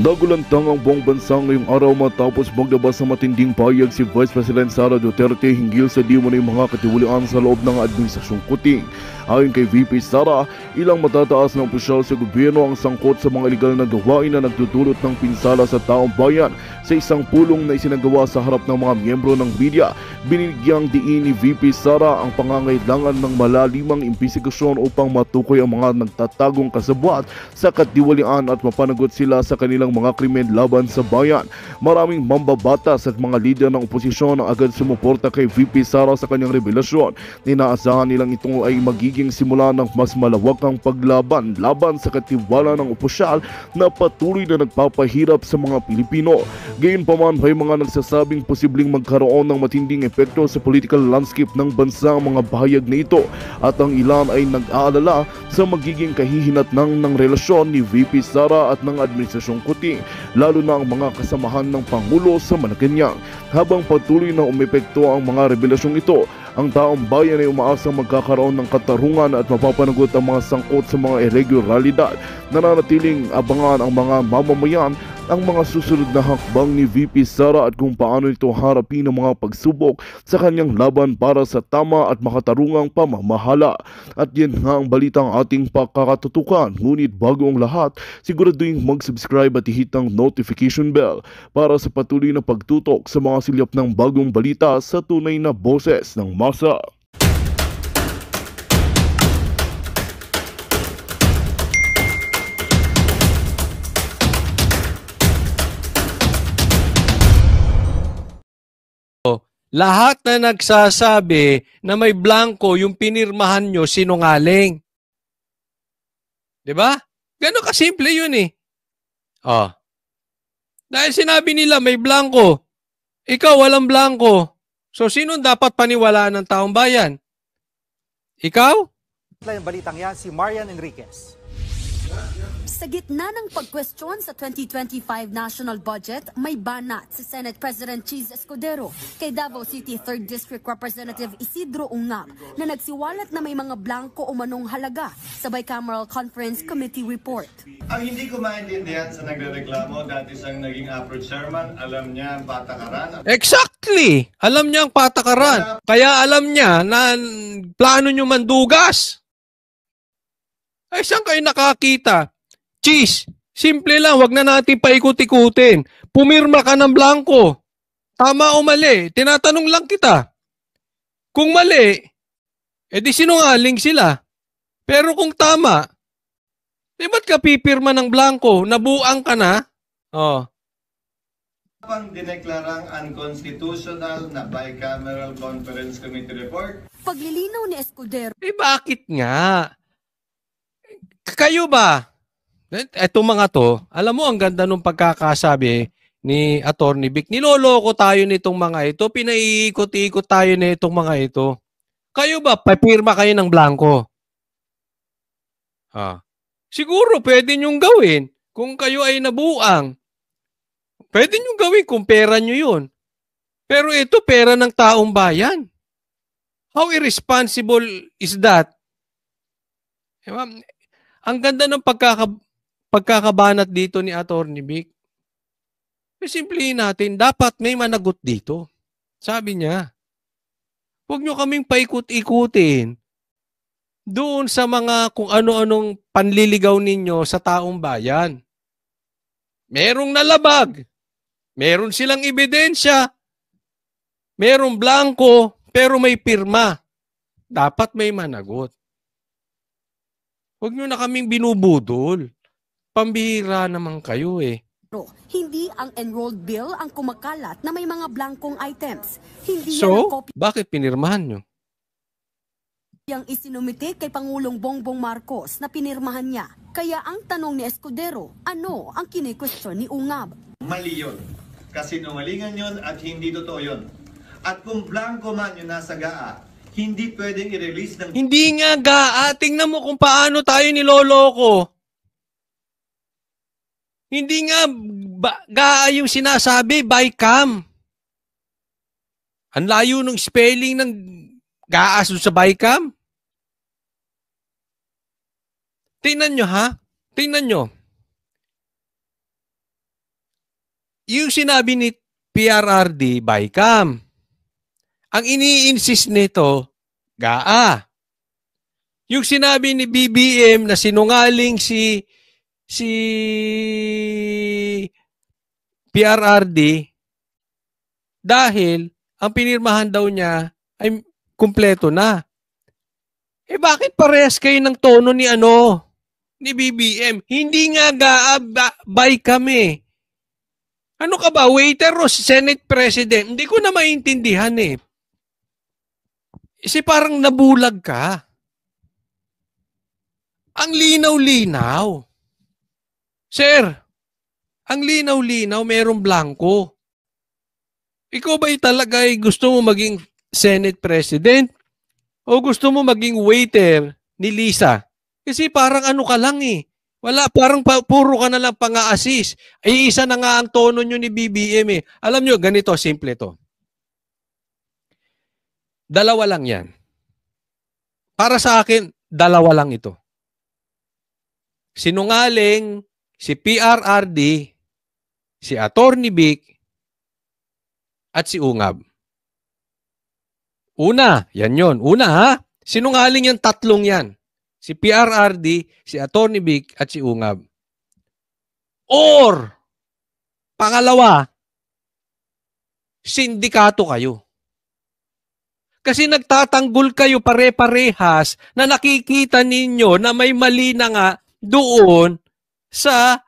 Nagulantang ang buong bansa ngayong araw matapos maglabas ng matinding pahayag si Vice President Sara Duterte hinggil sa di umano'y mga katiwalian sa loob ng Administrasyong Kuting. Ayon kay VP Sara, ilang matataas na opisyal sa gobyerno ang sangkot sa mga iligal na gawain na nagdudulot ng pinsala sa taong bayan. Sa isang pulong na isinagawa sa harap ng mga miyembro ng media, binigyang diin ni VP Sara ang pangangailangan ng malalimang imbestigasyon upang matukoy ang mga nagtatagong kasabwat sa katiwalian at mapanagot sila sa kanilang mga krimen laban sa bayan. Maraming mambabatas at mga lider ng oposisyon ang agad sumuporta kay VP Sara sa kanyang revelasyon. Inaasahan nilang ito ay magiging simula ng mas malawakang paglaban laban sa katiwala ng opisyal na patuloy na nagpapahirap sa mga Pilipino. Gayunpaman, may mga nagsasabing posibleng magkaroon ng matinding epekto sa political landscape ng bansa ang mga bahayag na ito, at ang ilan ay nag-aalala sa magiging kahihinatnang ng relasyon ni VP Sara at ng Administrasyong Kuting, lalo na ang mga kasamahan ng Pangulo sa Malacanang. Habang patuloy na umepekto ang mga revelasyong ito, ang taong bayan ay umaasang magkakaroon ng katarungan at mapapanagot ang mga sangkot sa mga irregularidad. Nananatiling abangan ang mga mamamayan ang mga susunod na hakbang ni VP Sara at kung paano ito harapin ang mga pagsubok sa kanyang laban para sa tama at makatarungang pamamahala. At yan nga ang balitang ating pakakatutukan. Ngunit bago ang lahat, siguraduhin mag-subscribe at i-hit ang notification bell para sa patuloy na pagtutok sa mga silyap ng bagong balita sa tunay na boses ng masa. Lahat na nagsasabi na may blanco yung pinirmahan nyo, sinungaling. Diba? Gano'n kasimple yun eh. Oh. Dahil sinabi nila may blanco, ikaw walang blanco. So sino dapat paniwalaan ng taong bayan? Ikaw? Yung balitang yan, si Marian Enriquez. Sa gitna ng pagkwestiyon sa 2025 national budget, may banat si Senate President Cheese Escudero kay Davao City 3rd District Representative Isidro Ungab na nagsiwalat na may mga blanco o manong halaga sa Bicameral Conference Committee report. Ang hindi ko maintindihan sa nagrereklamo, dati siyang naging APRO chairman, alam niya ang patakaran. Exactly! Alam niya ang patakaran. Kaya alam niya na plano niyo mandugas. Ay, saan kayo nakakita? Cheese, simple lang, wag na natin paikot-ikutin. Pumirma ka ng blanco. Tama o mali? Tinatanong lang kita. Kung mali, edi sinungaling sila. Pero kung tama, di ba't ka pipirma ng blanco? Nabuang ka na? Oh. Pang dineklarang unconstitutional na Bicameral Conference Committee report. Paglilinaw ni Escudero. Eh bakit nga? Kayo ba? Etong mga to, alam mo ang ganda nung pagkakasabi ni Attorney Vic. Niloloko tayo nitong mga ito, pinaiikot-ikot tayo nitong mga ito. Kayo ba, papirma kayo ng blanco? Siguro pwede nyong gawin kung kayo ay nabuang. Pwede nyong gawin kung pera nyo yun. Pero ito, pera ng taong bayan. How irresponsible is that? Ang ganda ng pagkakabanat dito ni Attorney Vic. Simplihin natin, dapat may managot dito. Sabi niya, huwag nyo kaming paikot-ikutin doon sa mga kung ano-anong panliligaw ninyo sa taong bayan. Merong nalabag, meron silang ebidensya, merong blanco, pero may pirma. Dapat may managot. Huwag nyo na kaming binubudol. Pambihira naman kayo eh. Hindi ang enrolled bill ang kumakalat na may mga blankong items. Hindi yan So, ang kopya bakit pinirmahan nyo? yang isinumite kay Pangulong Bongbong Marcos na pinirmahan niya. Kaya ang tanong ni Escudero, ano ang kinikwestiyon ni Ungab? Mali yun. Kasinungalingan yun at hindi totoo yun. At kung blanco man yung nasa GAA, hindi pwedeng i-release ng... Hindi nga GAA. Tingnan mo kung paano tayo niloloko. Hindi nga GAA yung sinasabi, BICAM. Ang layo ng spelling ng GAA sa BICAM. Tingnan nyo ha. Tingnan nyo. yung sinabi ni PRRD, BICAM. Ang ini-insist nito, GAA. Yung sinabi ni BBM na sinungaling si PRRD dahil ang pinirmahan daw niya ay kumpleto na. Eh bakit parehas kayo ng tono ni BBM? Hindi nga GAA by kami. Ano ka ba? Waiter o Senate President? Hindi ko na maintindihan eh. Kasi parang nabulag ka. Ang linaw-linaw. Sir, ang linaw-linaw, merong blanco. Ikaw ba talaga ay gusto mo maging Senate President? O gusto mo maging waiter ni Lisa? Kasi parang ano ka lang eh. Wala, parang puro ka na lang pang-a-assist. Ay isa na nga ang tono nyo ni BBM eh. Alam nyo, ganito, simple to. Dalawa lang yan. Para sa akin, dalawa lang ito. Sinungaling si PRRD, si Atty. Vic, at si Ungab. Una, yan yon. Una ha, sinungaling yung tatlong yan. Si PRRD, si Atty. Vic, at si Ungab. Or, pangalawa, sindikato kayo. Kasi nagtatanggol kayo pare-parehas na nakikita ninyo na may mali na nga doon sa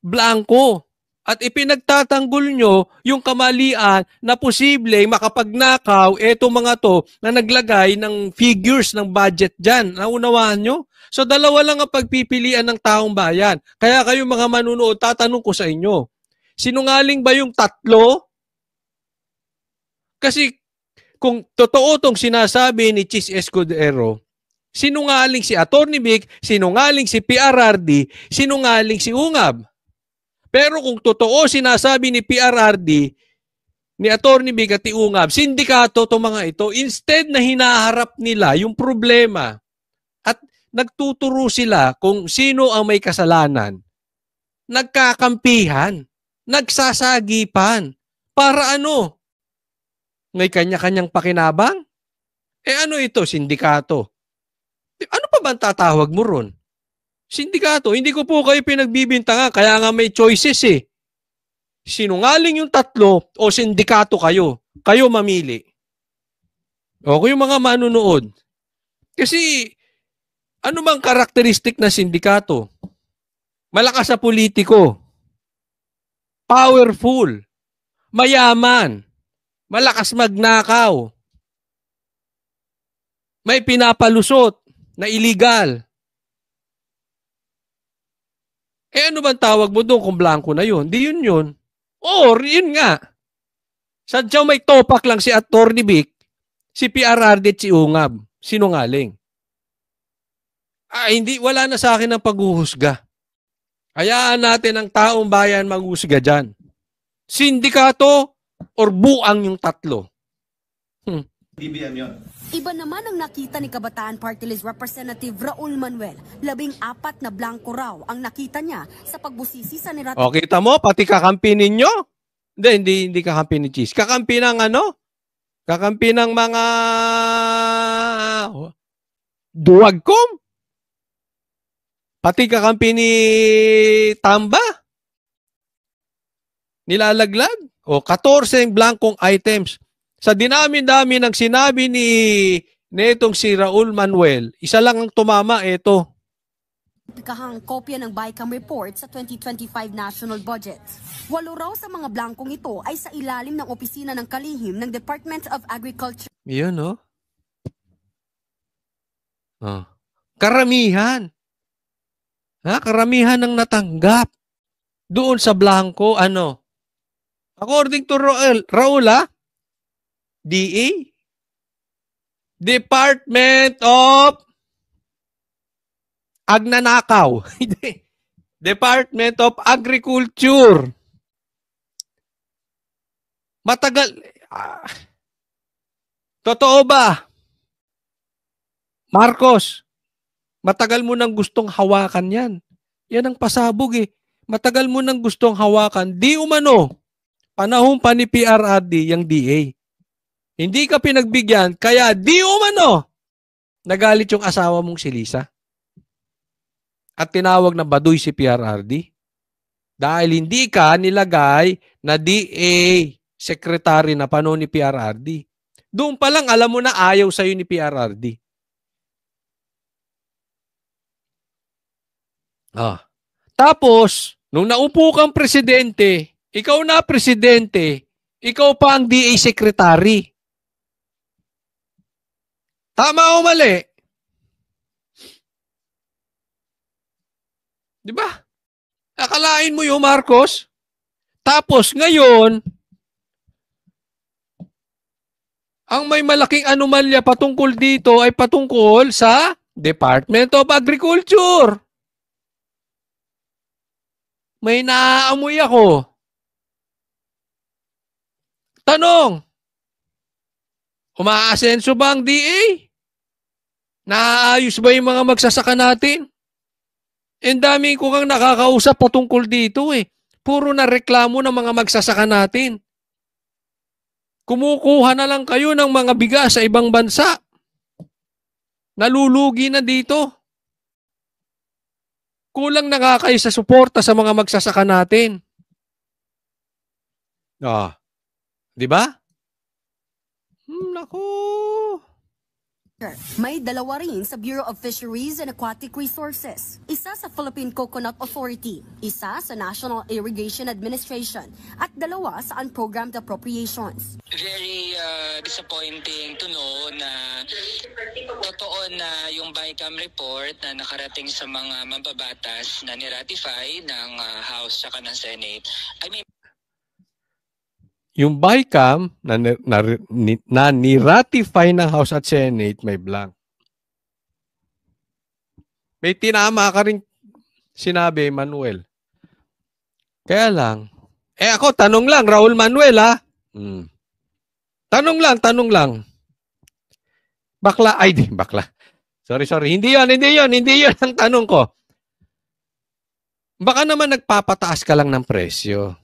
blanco. At ipinagtatanggol nyo yung kamalian na posible makapagnakaw eto mga to na naglagay ng figures ng budget dyan. Naunawaan nyo? So dalawa lang ang pagpipilian ng taong bayan. Kaya kayo mga manunood, tatanong ko sa inyo, sinungaling ba yung tatlo? Kasi kung totoo tong sinasabi ni Chis Escudero, sinungaling si Atty. Vic, sinungaling si PRRD, sinungaling si Ungab. Pero kung totoo sinasabi ni PRRD, ni Atty. Vic at ni Ungab, sindikato to mga ito, instead na hinaharap nila yung problema at nagtuturo sila kung sino ang may kasalanan, nagkakampihan, nagsasagipan. Para ano? May kanya-kanyang pakinabang? Ano ito? Sindikato. Ano pa ba ang tatawag mo ron? Sindikato. Hindi ko po kayo pinagbibintangan, kaya nga may choices eh. Sinungaling yung tatlo o sindikato kayo. Kayo mamili. O kung yung mga manunood. Kasi ano bang karakteristik na sindikato? Malakas sa politiko. Powerful. Mayaman. Malakas magnakaw. May pinapalusot na illegal. Ano bang tawag mo doon kung blanco na yun? Di yun yun. Or, yun nga. Sadyaw may topak lang si Atty. Vic, si PRRD at si Ungab. Sinungaling. Hindi, wala na sa akin ang paghuhusga. Hayaan natin ang taong bayan maghusga dyan. Sindikato or buang yung tatlo. BBM yun. Iba naman ang nakita ni Kabataan Party List Representative Raul Manuel. 14 na blanco raw ang nakita niya sa pagbusisi sa nirato. O, kita mo, pati kakampi ninyo? Hindi kakampi ni Cheese. Kakampi ng ano? Kakampi ng mga duwagkom? Pati kakampi ni Tamba? Nilalaglag? O, 14 blankong items. Sa dinami-dami ng sinabi ni netong si Raul Manuel, isa lang ang tumama, ito. Kahang kopya ng BICAM report sa 2025 national budget. 8 raw sa mga blankong ito ay sa ilalim ng opisina ng kalihim ng Department of Agriculture. Iyon, no? Karamihan. Karamihan ng natanggap doon sa blanco, ano? According to Raul, DA? Department of Agnanakaw. Department of Agriculture. Matagal. Totoo ba? Marcos, matagal mo nang gustong hawakan yan. Yan ang pasabog eh. Matagal mo nang gustong hawakan. Di umano. Panahon pa ni PRRD yung DA. Hindi ka pinagbigyan, kaya di umano nagalit yung asawa mong si Lisa. At tinawag na baduy si PRRD. Dahil hindi ka nilagay na DA secretary na panahon ni PRRD. Doon pa lang alam mo na ayaw sa'yo ni PRRD. Tapos, nung naupo kang presidente, ikaw na presidente, ikaw pa ang DA secretary. Tama o mali? Di ba? Akalain mo yung Marcos? Tapos ngayon, ang may malaking anomalya patungkol dito ay patungkol sa Department of Agriculture. May naaamoy ako. Tanong, umaasenso ba ang DA? Naayos ba yung mga magsasaka natin? Ang dami ko kang nakakausap patungkol dito eh. Puro na reklamo ng mga magsasaka natin. Kumukuha na lang kayo ng mga bigas sa ibang bansa. Nalulugi na dito. Kulang na nga kayo sa suporta sa mga magsasaka natin. Di ba? Naku. May dalawa rin sa Bureau of Fisheries and Aquatic Resources. Isa sa Philippine Coconut Authority, isa sa National Irrigation Administration, at dalawa sa Unprogrammed Appropriations. Very disappointing to know na totoo na yung BICAM report na nakarating sa mga mambabatas na niratify ng House at ng Senate. I mean, yung BICAM na niratify ng House at Senate may blank. May tinama ka rin sinabi, Manuel. Kaya lang, ako, tanong lang, Raul Manuel, ha? Tanong lang. Bakla, di, bakla. Sorry. Hindi yun ang tanong ko. Baka naman nagpapataas ka lang ng presyo.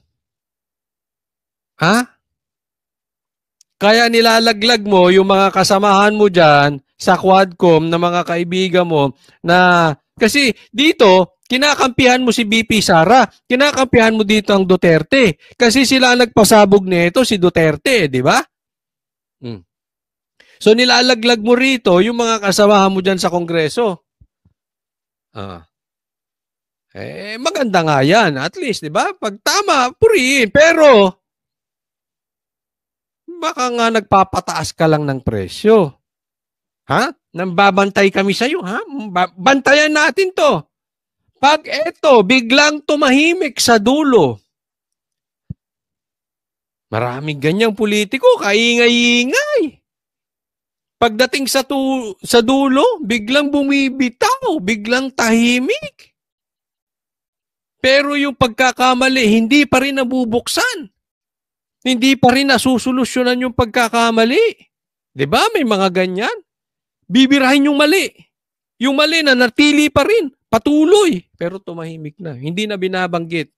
Ha? Kaya nilalaglag mo yung mga kasamahan mo dyan sa Quadcom na mga kaibigan mo na kasi dito, kinakampihan mo si BP Sara, kinakampihan mo dito ang Duterte. Kasi sila ang nagpasabog nito, si Duterte, di ba? So nilalaglag mo rito yung mga kasamahan mo dyan sa Kongreso. Maganda nga yan, at least, di ba? Pag tama, purihin. Pero baka nga nagpapataas ka lang ng presyo. Ha? Nambabantay kami sa'yo, ha? Bantayan natin to. Pag eto, biglang tumahimik sa dulo. Maraming ganyang politiko, kaingay-ingay. Pagdating sa dulo, biglang bumibitaw, biglang tahimik. Pero yung pagkakamali, hindi pa rin nabubuksan. Hindi pa rin nasusolusyonan yung pagkakamali. Diba? May mga ganyan. Bibirahin yung mali. Yung mali na natili pa rin. Patuloy. Pero tumahimik na. Hindi na binabanggit.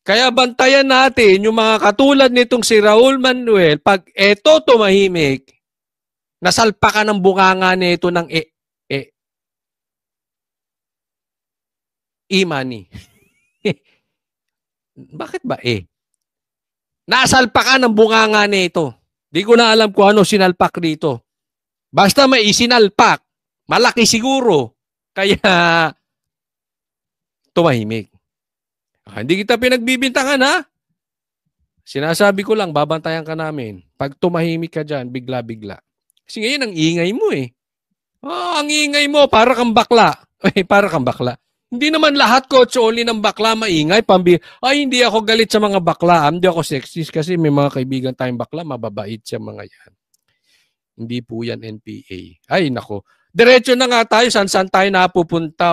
Kaya bantayan natin yung mga katulad nitong si Raul Manuel. Pag eto tumahimik, nasalpakan ng bunganga nito ng e-money. Bakit ba nasalpakan ng bunganga nito. Di ko na alam kung ano sinalpak dito. Basta may isinalpak. Malaki siguro. Kaya tumahimik. Hindi kita pinagbibintangan, ha? Sinasabi ko lang, babantayan ka namin. Pag tumahimik ka dyan, bigla-bigla. Kasi ngayon, ang ingay mo eh. Ang ingay mo, para kang bakla. Para kang bakla. Hindi naman lahat coach only ng bakla maingay. Hindi ako galit sa mga bakla. Hindi ako sexist kasi may mga kaibigan tayong bakla. Mababait siya mga yan. Hindi po yan NPA. Ay, nako. Diretso na nga tayo. Saan tayo napupunta?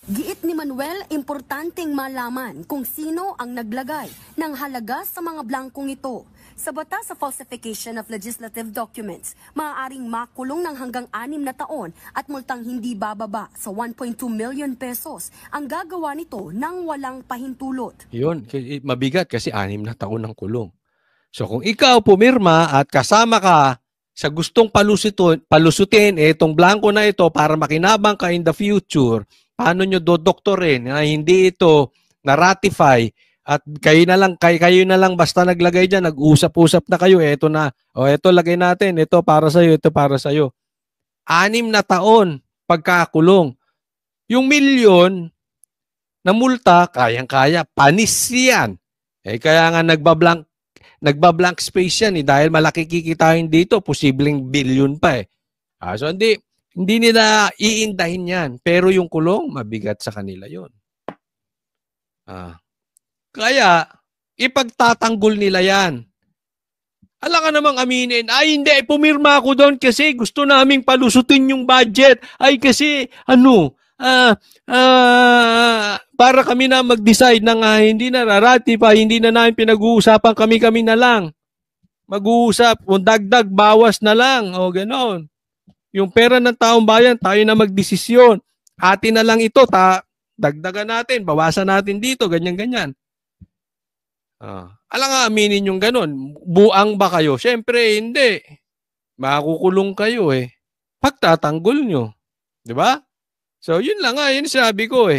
Giit ni Manuel, importanteng malaman kung sino ang naglagay ng halaga sa mga blangkong ito. Sa batas sa falsification of legislative documents, maaaring makulong ng hanggang 6 na taon at multang hindi bababa sa 1.2 million pesos ang gagawa nito ng walang pahintulot. Yun, mabigat kasi 6 na taon ng kulong. So kung ikaw pumirma at kasama ka sa gustong palusutin itong blanco na ito para makinabang ka in the future, paano nyo dodoktorin na hindi ito na-ratify at kayo na lang basta naglagay diyan, nag-usap-usap na kayo, eto na. O eto lagay natin, ito para sa iyo, ito para sa iyo. 6 na taon pagkakulong. Yung milyon na multa, kayang-kaya, panis yan. Kaya nga nagbablank space yan dahil malaki kikitain dito, posibleng billion pa So hindi nila iindahin yan. Pero yung kulong, mabigat sa kanila yun. Kaya, ipagtatanggol nila yan. Alam ka namang aminin, ay hindi, pumirma ako doon kasi gusto naming palusutin yung budget. Ay kasi, para kami na mag-decide na nga hindi na ratify, hindi na namin pinag-uusapan, kami na lang. Mag-uusap, o dagdag, bawas na lang, o gano'n. Yung pera ng taong bayan, tayo na magdesisyon. Atin na lang ito, dagdagan natin, bawasan natin dito, ganyan-ganyan. Alam nga aminin yung ganun. Buang ba kayo? Siyempre, hindi. Makukulong kayo Pagtatanggol nyo. Diba? So, yun lang yun sabi ko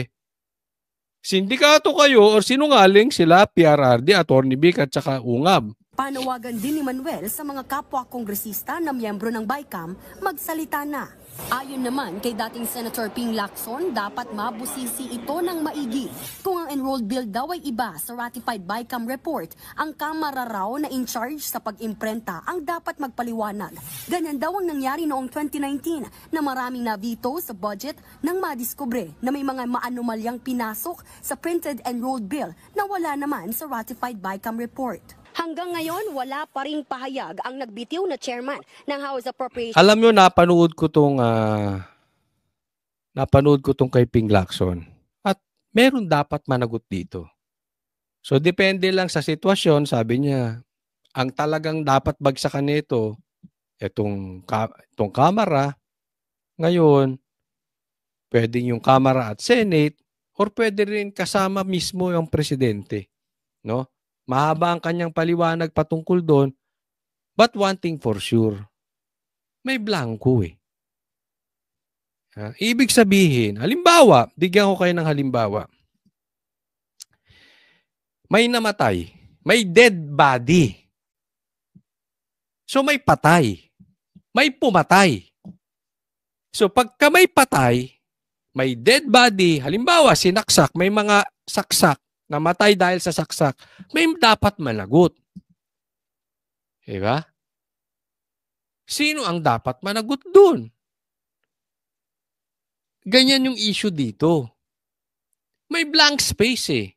Sindikato kayo o sinungaling sila, PRRD, Atty. Vic at saka UNGAB. Panawagan din ni Manuel sa mga kapwa kongresista na miyembro ng BICAM magsalita na. Ayon naman kay dating Senator Ping Lacson, dapat mabusisi ito ng maigi. Kung ang enrolled bill daw ay iba sa ratified BICAM report, ang Kamara raw na in charge sa pag-imprenta ang dapat magpaliwanag. Ganyan daw ang nangyari noong 2019 na maraming nabito sa budget nang madiskubre na may mga maanomalyang pinasok sa printed enrolled bill na wala naman sa ratified BICAM report. Hanggang ngayon, wala pa ring pahayag ang nagbitiw na chairman ng House Appropriations. Alam nyo, napanood ko tong kay Ping Lacson. At meron dapat managot dito. So, depende lang sa sitwasyon, sabi niya, ang talagang dapat bagsakan nito, itong Kamara, ngayon, pwedeng yung Kamara at Senate, or pwede rin kasama mismo yung presidente. No? Mahaba ang kanyang paliwanag patungkol doon. But one thing for sure, may blanco Ibig sabihin, halimbawa, bigyan ko kayo ng halimbawa. May namatay, may dead body. So may patay, may pumatay. So pagka may patay, may dead body, halimbawa sinaksak, may mga saksak, namatay dahil sa saksak, may dapat managot. Diba? Sino ang dapat managot dun? Ganyan yung issue dito. May blank space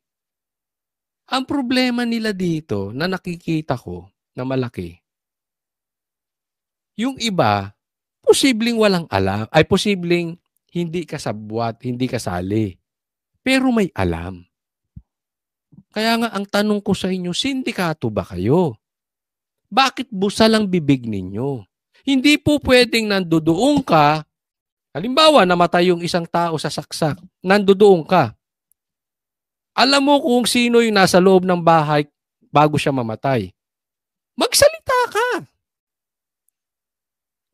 Ang problema nila dito na nakikita ko na malaki, yung iba, posibleng walang alam, ay posibleng hindi kasabwat, hindi kasali. Pero may alam. Kaya nga ang tanong ko sa inyo, sindikato ba kayo? Bakit busal ang bibig ninyo? Hindi po pwedeng nandoon ka, halimbawa namatay yung isang tao sa saksak, nandoon ka. Alam mo kung sino yung nasa loob ng bahay bago siya mamatay. Magsalita ka.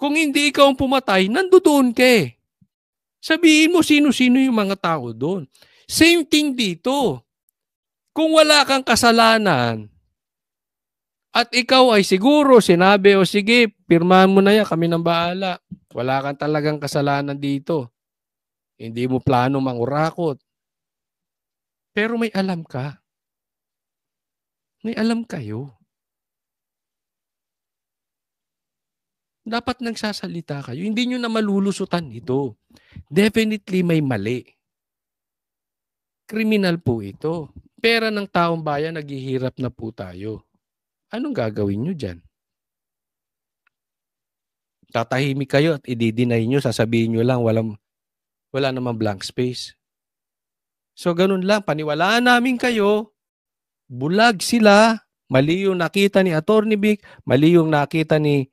Kung hindi ikaw ang pumatay, nandoon ka Sabihin mo sino-sino yung mga tao doon. Same thing dito. Kung wala kang kasalanan at ikaw ay siguro sinabi o sige, pirmahan mo na yan, kami nang bahala. Wala kang talagang kasalanan dito. Hindi mo plano mangurakot. Pero may alam ka. May alam kayo. Dapat nagsasalita kayo. Hindi nyo na malulusutan ito. Definitely may mali. Kriminal po ito. Pera ng taong bayan, naghihirap na po tayo. Anong gagawin nyo dyan? Tatahimik kayo at i-deny nyo, sasabihin nyo lang, wala namang blank space. So ganun lang, paniwalaan namin kayo, bulag sila, mali yung nakita ni Atty. Vic, mali yung nakita ni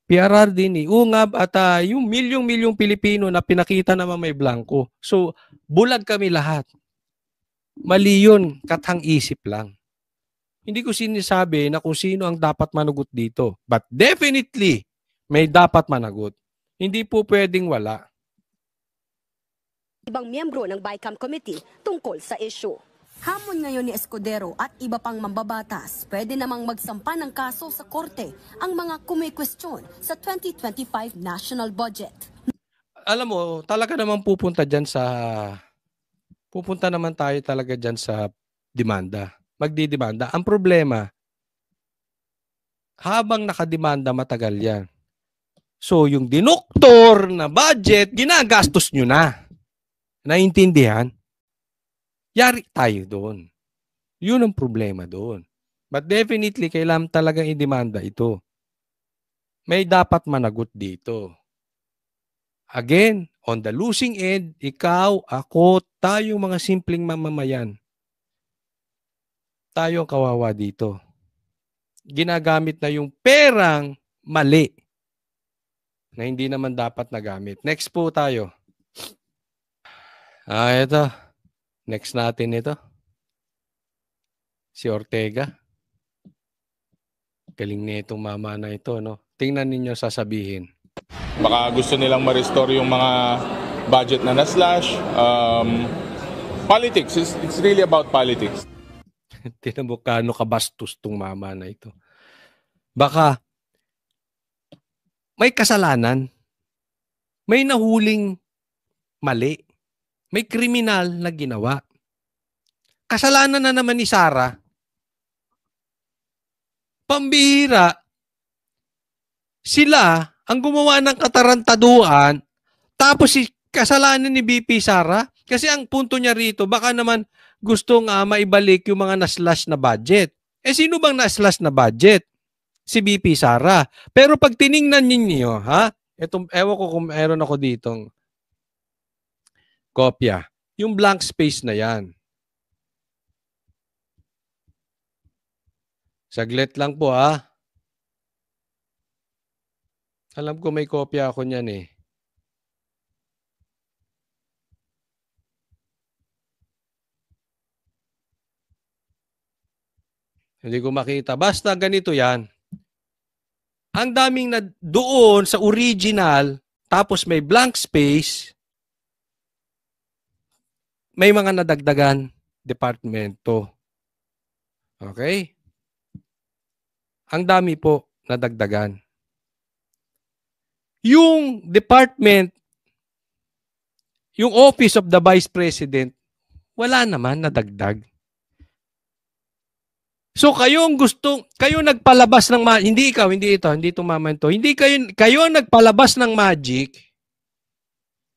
PRRD, ni Ungab, at yung milyong-milyong Pilipino na pinakita naman may blanco. So, bulag kami lahat. Mali yun, kathang isip lang. Hindi ko sinasabi na kung sino ang dapat managot dito. But definitely, may dapat managot. Hindi po pwedeng wala. Ibang miyembro ng BICAM Committee tungkol sa issue. Hamon ngayon ni Escudero at iba pang mambabatas, pwede namang magsampa ng kaso sa korte ang mga kumikwestiyon sa 2025 national budget. Alam mo, talaga naman pupunta naman tayo talaga dyan sa demanda. Magdidemanda. Ang problema, habang nakademanda, matagal yan. So, yung dinuktor na budget, ginagastos nyo na. Naintindihan? Yari tayo doon. Yun ang problema doon. But definitely, kailangan talagang i-demanda ito. May dapat managot dito. Again, on the losing end, ikaw, ako, tayo mga simpleng mamamayan. Tayo ang kawawa dito. Ginagamit na yung perang mali na hindi naman dapat nagamit. Next po tayo. Ito. Next natin ito. Si Ortega. Galing na itong mama na ito, no? Tingnan ninyo sasabihin. Baka gusto nilang ma-restore yung mga budget na na-slash. Politics. It's really about politics. Tinan mo kano kabastos tong mama na ito. Baka may kasalanan. May nahuling mali. May kriminal na ginawa. Kasalanan na naman ni Sara. Pambihira. Sila ang gumawa ng katarantaduan, tapos si kasalanan ni BP Sara. Kasi ang punto niya rito, baka naman gustong maibalik yung mga na-slash na budget. Eh sino bang na-slash na budget? Si BP Sara. Pero pag tiningnan ninyo, ewan ko kung meron ako ditong kopya. Yung blank space na yan. Saglit lang po Alam ko may kopya ako niyan eh. Hindi ko makita. Basta ganito yan. Ang daming na doon sa original, tapos may blank space, may mga nadagdagan departamento. Okay? Ang dami po nadagdagan. Yung department, yung Office of the Vice President, wala naman nadagdag. So kayo nagpalabas ng hindi itong mama ito. Hindi kayo ang nagpalabas ng magic.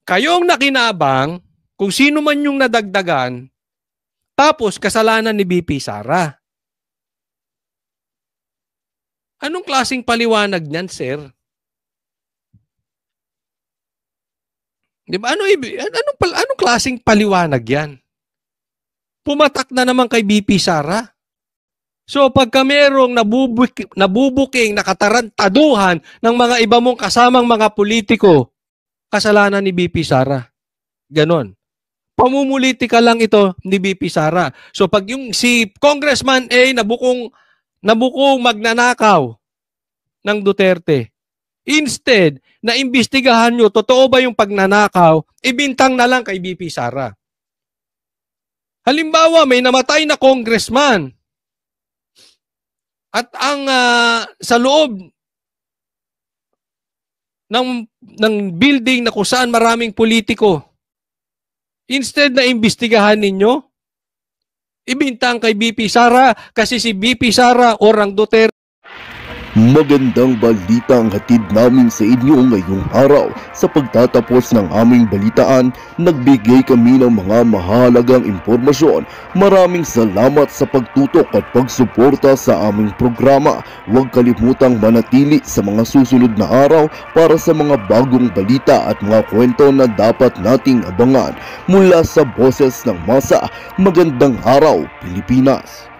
Kayo ang nakinabang kung sino man yung nadagdagan, tapos kasalanan ni BP Sara. Anong klaseng paliwanag niyan, sir? Di ba? Anong klaseng paliwanag yan? Pumatak na naman kay BP Sara. So pagka merong nabubuking, nakatarantaduhan ng mga iba mong kasamang mga politiko, kasalanan ni BP Sara. Ganon. Pamumulitika lang ito ni BP Sara. So pag yung si Congressman A nabukong magnanakaw ng Duterte, instead na imbestigahan nyo, totoo ba yung pagnanakaw, ibintang na lang kay BP Sara. Halimbawa, may namatay na congressman at ang sa loob ng building na kung saan maraming politiko, instead na imbestigahan ninyo, ibintang kay BP Sara kasi si BP Sara orang Duterte. Magandang balita ang hatid namin sa inyo ngayong araw. Sa pagtatapos ng aming balitaan, nagbigay kami ng mga mahalagang impormasyon. Maraming salamat sa pagtutok at pagsuporta sa aming programa. Huwag kalimutang manatili sa mga susunod na araw para sa mga bagong balita at mga kwento na dapat nating abangan. Mula sa Boses ng Masa, magandang araw, Pilipinas!